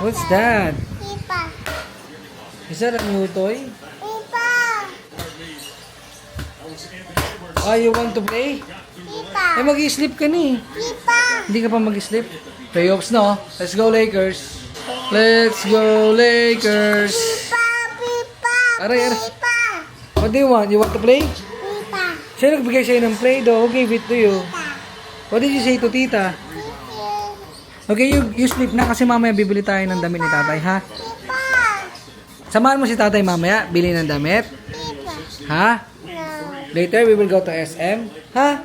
What's that? Pipa. Is that a new toy? Pipa. Oh, you want to play? Pipa. Eh, mag-i-sleep ka ni. Pipa. Hindi ka pa mag-sleep? Playoffs, no? Let's go, Lakers. Let's go, Lakers. Pipa. Pipa. Aray, aray. Pipa. What do you want? You want to play? Pipa. Sino nagbigay sa'yo ng play do? Who gave it to you? Pipa. What did you say to tita? Okay, you sleep na kasi mamaya bibili tayo ng damit ni tatay, ha? Pipa. Samahan mo si tatay mamaya, bili ng damit. Pipa. Ha? No. Later, we will go to SM. Ha?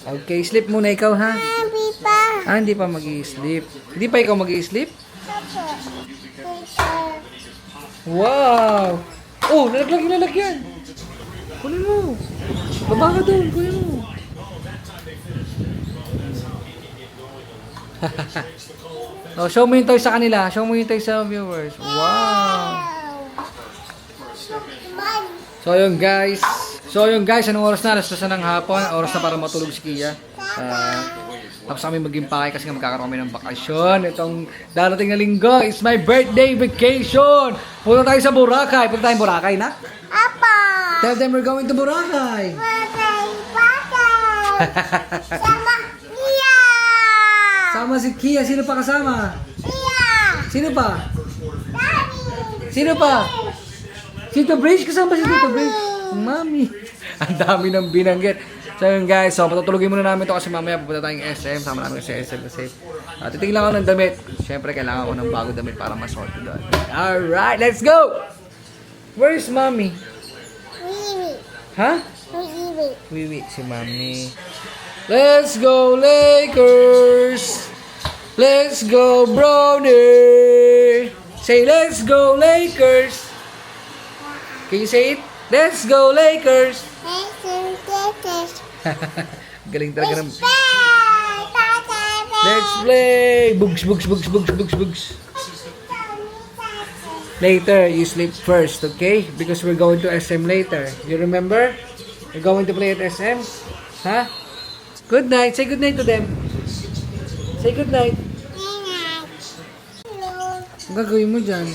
Okay, sleep muna ikaw, ha? Pipa. Ah, hindi pa mag-i-sleep. Hindi pa ikaw mag-i-sleep? Pipa. Pipa. Wow! Oh, nalaglag yung lalagyan. Kunin mo. Baba ka doon, kunin mo. Oh, show mo yung toy sa kanila. Show mo yung toy sa viewers. Wow! So yun guys, anong oras na? Alas 2 ng hapon. Oras na para matulog si Kia. Tapos kami mag-impake kasi nga magkakaroon kami ng bakasyon. Itong darating na linggo, it's my birthday vacation. Punta tayo sa Boracay. Punta tayong Boracay, na? Apa. Tell them we're going to Boracay. Bakay. Sama Kia. Sama si Kia. Sino pa kasama? Kia. Sino pa? Daddy. Sino pa? Si Tito Bridge? Kasama si Tito Bridge? Mami. Ang dami ng binanggit. So yun guys, so patutulugin muna namin ito kasi mamaya pupunta tayong SM. Sama namin kasi SM kasi titignan ako ng damit. Siyempre kailangan ko ng bago damit para masort doon. Alright, let's go! Where is Mommy? Wiwi. Ha? Wiwi. Wiwi, si Mommy. Let's go Lakers! Let's go Brownie! Say let's go Lakers! Can you say it? Let's go Lakers! Galing talaga ng... Let's play! Bugs, bugs, bugs, bugs, bugs, bugs. Later, you sleep first, okay? Because we're going to SM later. You remember? We're going to play at SM? Huh? Good night. Say good night to them. Say good night. Ang gagawin mo dyan?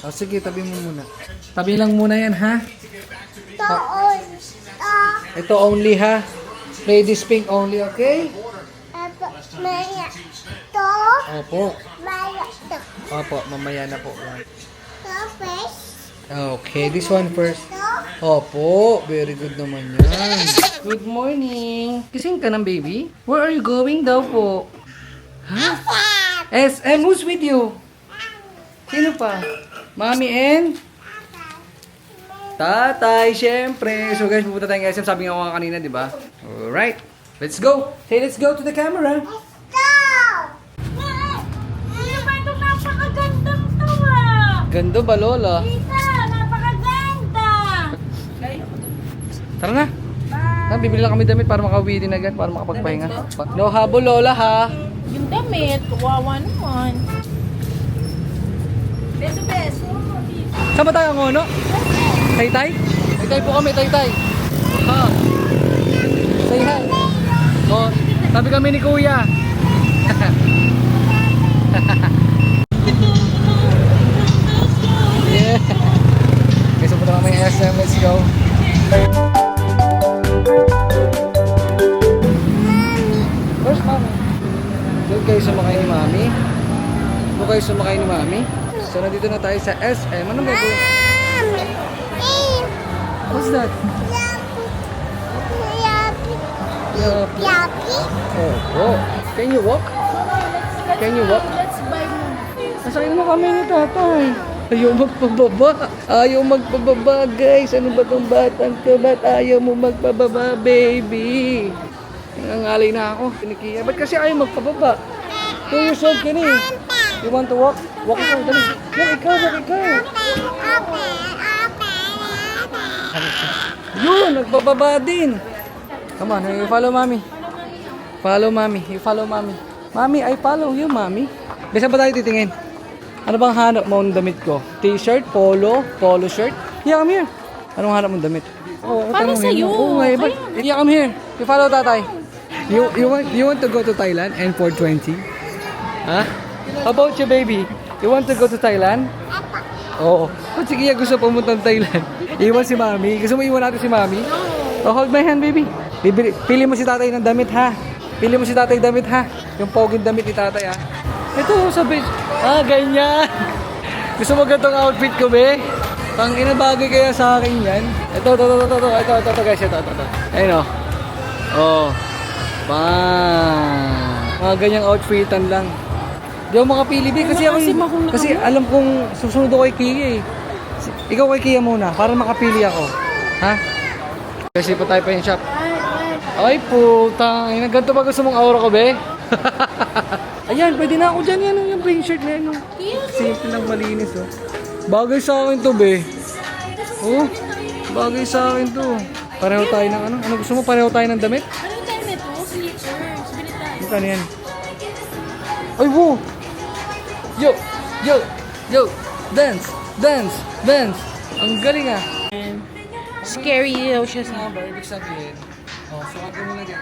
O sige, tabi mo muna. Tabi lang muna yan, ha? Ito only, ha? Play this pink only, okay? Opo. Opo, mamaya na po. Okay, this one first. Opo, very good naman yan. Good morning. Gising ka ng baby? Where are you going daw po? Ha? SM, who's with you? Sino pa? Mommy and? Tatay, syempre. So guys, pupunta tayong SM. Sabi nga ako kanina, di ba? Alright. Let's go. Hey, let's go to the camera. Ganda ba, Lola? Napakaganda! Tara na. Bibili lang kami damit para makauwi din agad, para makapagpahinga. No habol, Lola, ha? Yung damit, kawawa naman. Beso, beso. Saan ba tayo ang ono? Taytay? Taytay po kami, Taytay. Ha? Say hi. Oh, tabi kami ni Kuya. Yeah. Okay, so punta kami SM. Let's go. Where's Mami? Doon kayo sumakay ni Mami? Doon kayo sumakay ni Mami? So, nandito na tayo sa SM. Anong gagawin? What's that? Yapi. Oh. Can you walk? Can you walk? Let's buy mo. Nasakay mo kami ni tatay. Ayaw magpababa. Ayaw magpababa, guys. Ano ba tong batang to? Ba't ayaw mo magpababa, baby? Nangangalay na ako. Pinikiya. Ba't kasi ayaw magpababa? 2 years old ka ni. You want to walk? Walk ikaw, dali. Walk ikaw, walk ikaw. Yun, nagbababa din. Come on, you follow mommy. Follow mommy. You follow mommy. Mommy, I follow you, mommy. Bisa ba tayo titingin? Ano bang hanap mo ng damit ko? T-shirt, polo shirt? Yeah, come here. Anong hanap mong damit? Oh, Para sa'yo. Oo nga, but yeah, come here. You follow tatay. You want to go to Thailand and 420? Huh? How about you, baby? You want to go to Thailand? Oo. Ba't si Kia gusto pumunta ng Thailand? Iwan si Mami. Gusto mo iwan natin si Mami? Oh, hold my hand, baby. Pili mo si tatay ng damit, ha? Pili mo si tatay ng damit, ha? Yung poging damit ni tatay, ha? Ito, sa beach. Ah, ganyan. Gusto mo ganitong outfit ko, be? Pang inabagay kaya sa akin yan. Ito, guys. Ito. Ayun, oh. Oh. Bang. Mga ganyang outfitan lang. Di ako makapili, be. Kasi kasi alam kong susunod ako kay Kia, eh. Ikaw kay Kia muna, para makapili ako. Ha? Kasi pa tayo pa yung shop. Ay, putang. Ganito ba gusto mong aura ko, be? Ayan, pwede na ako dyan. Yan, yung plain shirt na yan. Simple lang, malinis, oh. Bagay sa akin to, be. Oh, bagay sa akin to. Pareho tayo ng ano? Ano gusto mo? Pareho tayo ng damit? Ano tayo nito? Slippers. Bili tayo. Ano yan? Ay, wow! Yo! Dance! Ang galing, ah. Scary daw siya sa... Number, ibig sabihin. Oh, sukat mo na din.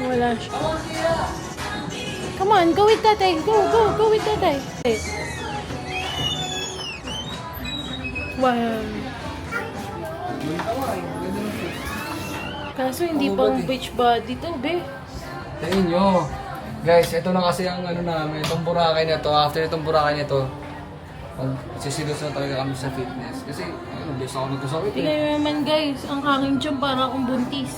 Wala siya. Come on, go with tatay. Go with tatay. Wow. Kaso hindi pang beach body to, be. Tingin nyo. Guys, ito na kasi ang ano namin, itong Boracay na to. After itong Boracay na to, sisilos na talaga kami sa fitness. Kasi, ano, bes ako nagkasakit, eh. Tingnan mo naman, guys. Ang aking tiyan para akong buntis.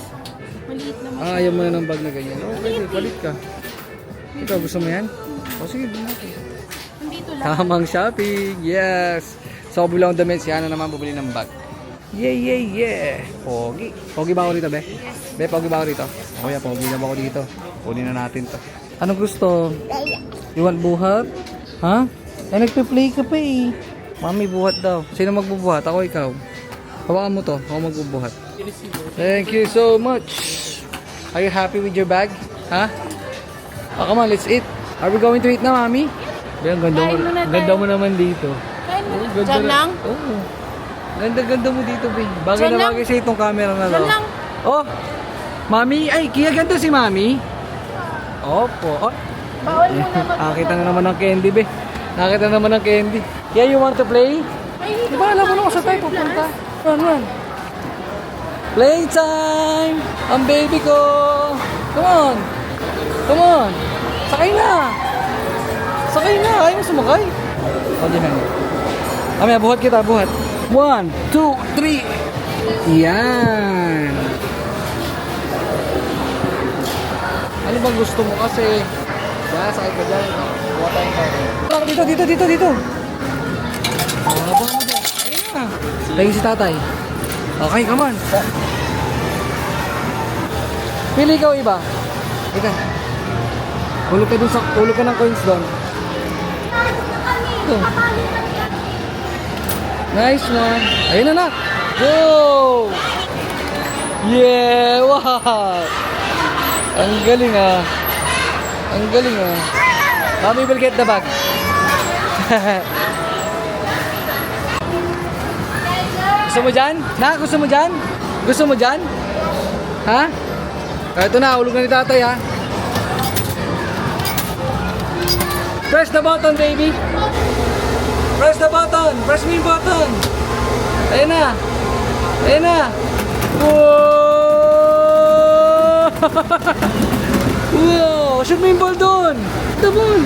Maliit naman siya. Ayaw mo na ng bag na ganyan. Oh, pwede, palit ka. Ikaw, gusto mo yan? O sige, bilhin natin. Nandito lang. Tamang shopping, yes! So, bubili akong damit, si Ana naman bubili ng bag. Yeah! Pogi. Pogi ba ako rito, be? Be, pogi ba ako rito? O kuya, pogi na ba ako dito? Kunin na natin to. Ano gusto? You want buhat? Ha? Eh, nagpe-play ka pa eh. Mami, buhat daw. Sino magbubuhat? Ako, ikaw. Hawakan mo to. Ako magbubuhat. Thank you so much. Are you happy with your bag? Ha? Oh, come on, let's eat. Are we going to eat na, Mami? Be, ang ganda mo, Kain muna tayo. ganda mo naman dito. Kain mo. Ganda Diyan na- lang? Oo. Ganda mo dito, be. Bagay Diyan na lang? bagay sa itong camera na to. Diyan lang. Oh, Mami. Ay, Kia, ganito si Mami. Opo. Oh. Bawal mo na Nakita na naman ng candy, be. Nakita na naman ng candy. Yeah, you want to play? Ay, dito. Diba, alam mo na kung saan tayo pupunta. Run. Playtime! Ang baby ko! Come on! Sakay na! Kaya mo sumakay? O, dyan na. Mamaya, buhat kita, buhat. 1, 2, 3. Yan! Ano bang gusto mo kasi? Yan, sakay ka dyan. Buhat tayong tayo. Dito! Baba mo dyan. Ayun na. Tayo si tatay. Okay, come on. Pili ikaw iba. Ika. Hulog ka ng coins doon. Ito. Nice one. Ayun na. Go! Yeah! Wow! Ang galing, ah. Mommy will get the bag. Gusto mo dyan? Gusto mo dyan? Ha? Ito na, ulog na ni tatay, ha? Press the button, baby. Press me yung button. Ayun na. Wow! Wow! Shoot mo yung ball doon. The ball.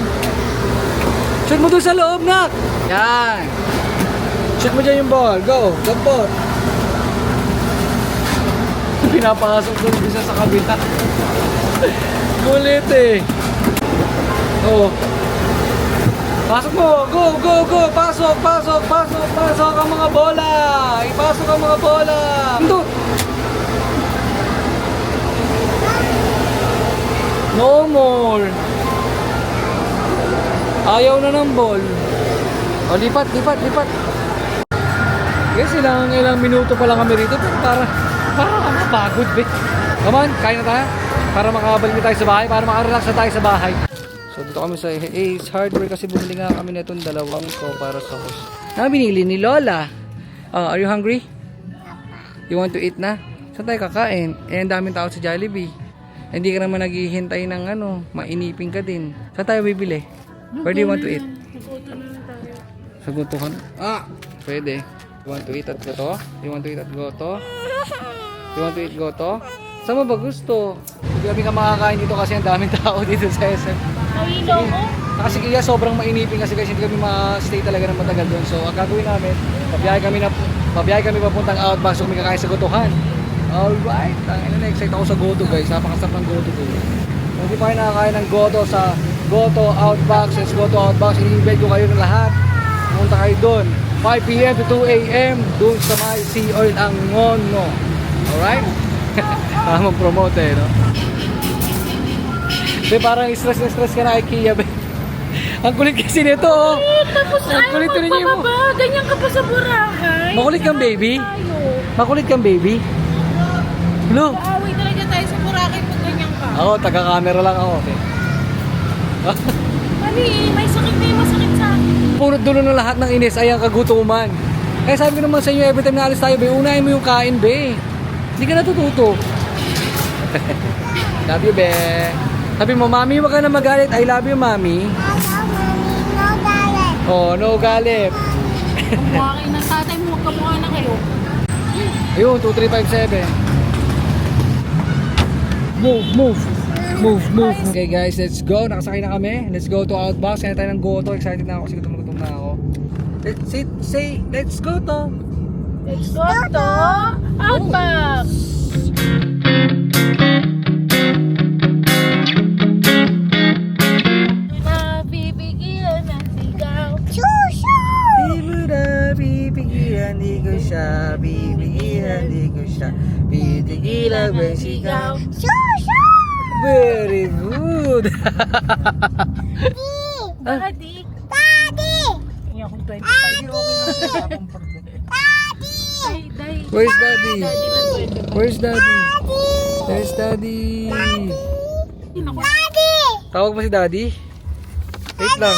Shoot mo doon sa loob, nak. Yan. Shoot mo dyan yung ball. Go. Gampot. Pinapasok doon isa sa kabila. Gulit eh. Oh. Pasok mo. Go. Pasok ang mga bola. Ipasok ang mga bola. Ito. No more. Ayaw na ng ball. O, lipat. Kasi ilang minuto pa lang kami rito. Para mapagod, be. Come on, kain na tayo. Para makabalik na tayo sa bahay. Para makarelax na tayo sa bahay. So, dito kami sa Ace Hardware kasi bumili nga kami na itong dalawang ko para sa host. Na binili ni Lola. Are you hungry? You want to eat na? Saan tayo kakain? Ang daming tao sa Jollibee. Hindi ka naman naghihintay ng mainipin ka din. Saan tayo bibili? Where do you want to eat? Nag-auto na lang tayo. Sa goto ka na? Pwede. You want to eat at goto? You want to eat at goto? You want to eat goto? Saan mo ba gusto? Hindi kami ka makakain dito kasi ang daming tao dito sa SM. Nahilo ko. Kasi kaya sobrang mainipin kasi guys, hindi kami ma-stay talaga ng matagal doon. So ang gagawin namin, pabiyahe kami papuntang Outback so kami kakain sa gotohan. Alright, na-excite ako sa goto guys. Napakasarap ng goto ko. Kung hindi pa kayo nakakain ng goto sa Goto Outback, since Goto Outback, i-invite ko kayo ng lahat. Pumunta kayo doon. 5 p.m. to 2 a.m. doon sa may Sea Oil ang Ngono. Alright? Tamang promote eh, no? Be, parang stress na stress ka na kay Kia, be. Ang kulit kasi nito, oh. Tapos Ang kulit na niya mo. magpababa. Ganyan ka pa sa Boracay. Makulit kang baby? Tayo. Makulit kang baby? Hello? Kaaway talaga tayo sa Boracay pag ganyan ka. Ako, taga-camera lang ako, okay? Mali, may sakit na yung masakit sa akin. Puro dulo ng lahat ng inis ay ang kagutuman. Kaya sabi ko naman sa inyo, every time na alis tayo, be, unahin mo yung kain, be. Hindi ka natututo. Love you, be. Sabi mo, mami, wag ka na magalit. I love you, mami. No galit. Oh, no galit. Ang mukha kayo ng tatay mo, magkamukha na kayo. Ayun, 2357. Move. Okay guys, let's go. Nakasakay na kami. Let's go to Outback. Kaya tayo ng Goto. Excited na ako kasi gutom na ako. Let's go to. Let's go to Outback. Nabibigilan ng sigaw. Shushu. Di mo na pipigilan, di ko siya pipigilan, di ko siya pipigilan ng sigaw. Shushu. Very good. Daddy. Daddy. Hindi akong 25 year Day. Where's daddy? Daddy na 25. Where's daddy? There's daddy. Daddy. Tawag mo si daddy? Wait lang.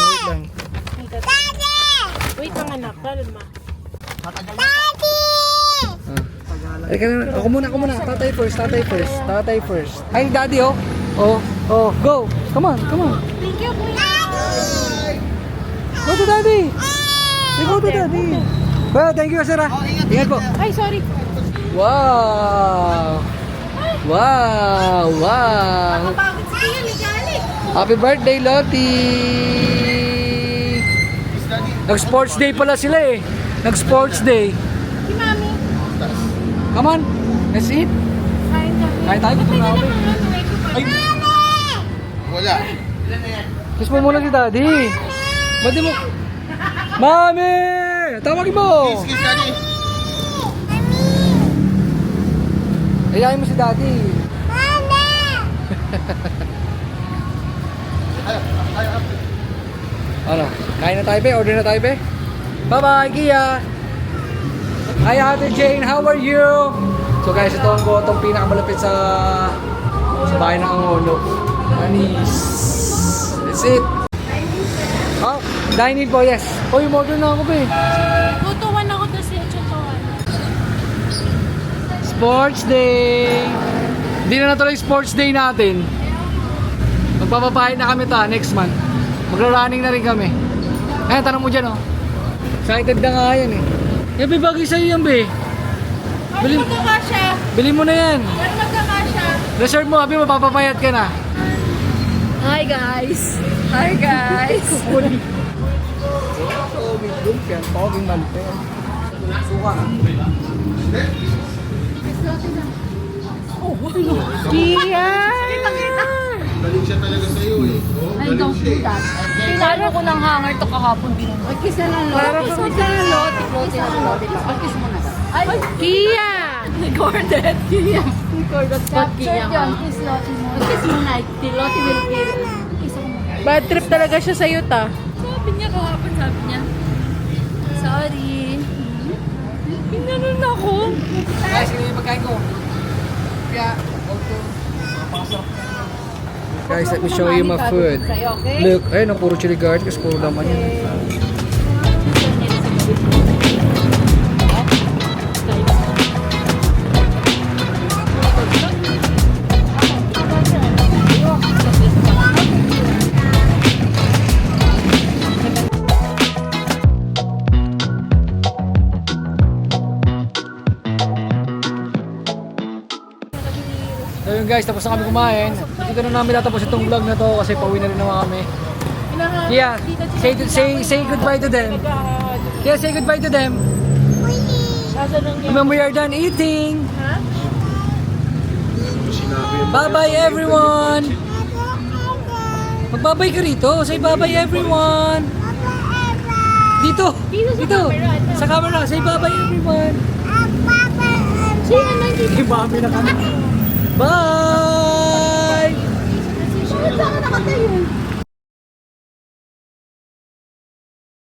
Daddy. Wait lang anak, kalma. Daddy. Ay, ako muna. Tatay first. Ay, daddy, oh. Oh, go. Come on. Thank you, kuya. Go to daddy. Go to daddy. Well, thank you, sir. Ingat po. Ay, sorry. Wow. Nakapagod si Kuya, may galit. Happy birthday, Lottie. Nag-sports day pala sila eh. Nag-sports day. Si Mami. Come on. Let's eat. Kain kami. Kain tayo. Gutom na ako. Wala. Kiss mo muna si daddy. Ba't di mo? Mami! Tawagin mo! Kiss, daddy. Ayayin mo si daddy. Ano? Kain na tayo, be? Order na tayo, be? Bye-bye, Kia! Hi, Ate Jane! How are you? So guys, ito ang gotong pinakamalapit sa bahay ng Angono. Anis. That's it. Oh, dine-in po, yes. Oh, yung order na ako, be. Tutuwan ako doon sa tutuwan. Sports Day! Hindi na natuloy sports day natin. Magpapapahin na kami next month. Magra-running na rin kami. Ayan, tanong mo dyan, oh. Excited na nga yan, eh. Yan, be, bagay sa'yo yan, be. Bili magkakasya. Bili mo na yan. Pero magkakasya. Reserve mo, abi, mapapapayat ka na. Hi guys. Tobing lumpian, tobing malpen. Suka. Kia! Galing siya talaga sa'yo eh. I don't do that. Pinalo ko ng hanger to kahapon din. Mag-kiss na lang loti. Mag-kiss na lang loti. Mag-kiss mo na. Ay, Kia! Recorded. Kia. Recorded. Captured yun. Kiss loti mo. Mag-kiss mo na. Loti will kiss. Kiss mo. Bad trip talaga siya sa'yo ta. Sabi niya kahapon, sabi niya. Sorry. Pinanon ako. Guys, sino yung pagkain ko? Kaya, guys, let me show you my food. Look, ayun, ang puro chili garlic kasi puro laman yun. Ayun guys, tapos na kami kumain. Dito na namin tatapos itong vlog na to kasi pauwi na rin naman kami. Yeah, say goodbye to them. Yeah, say goodbye to them. When we are done eating. Bye-bye everyone. Mag-bye ka rito. Say bye-bye everyone. Dito. Dito. Sa camera. Say bye-bye everyone. Mami na kami. Bye! Saan ka nakatayo?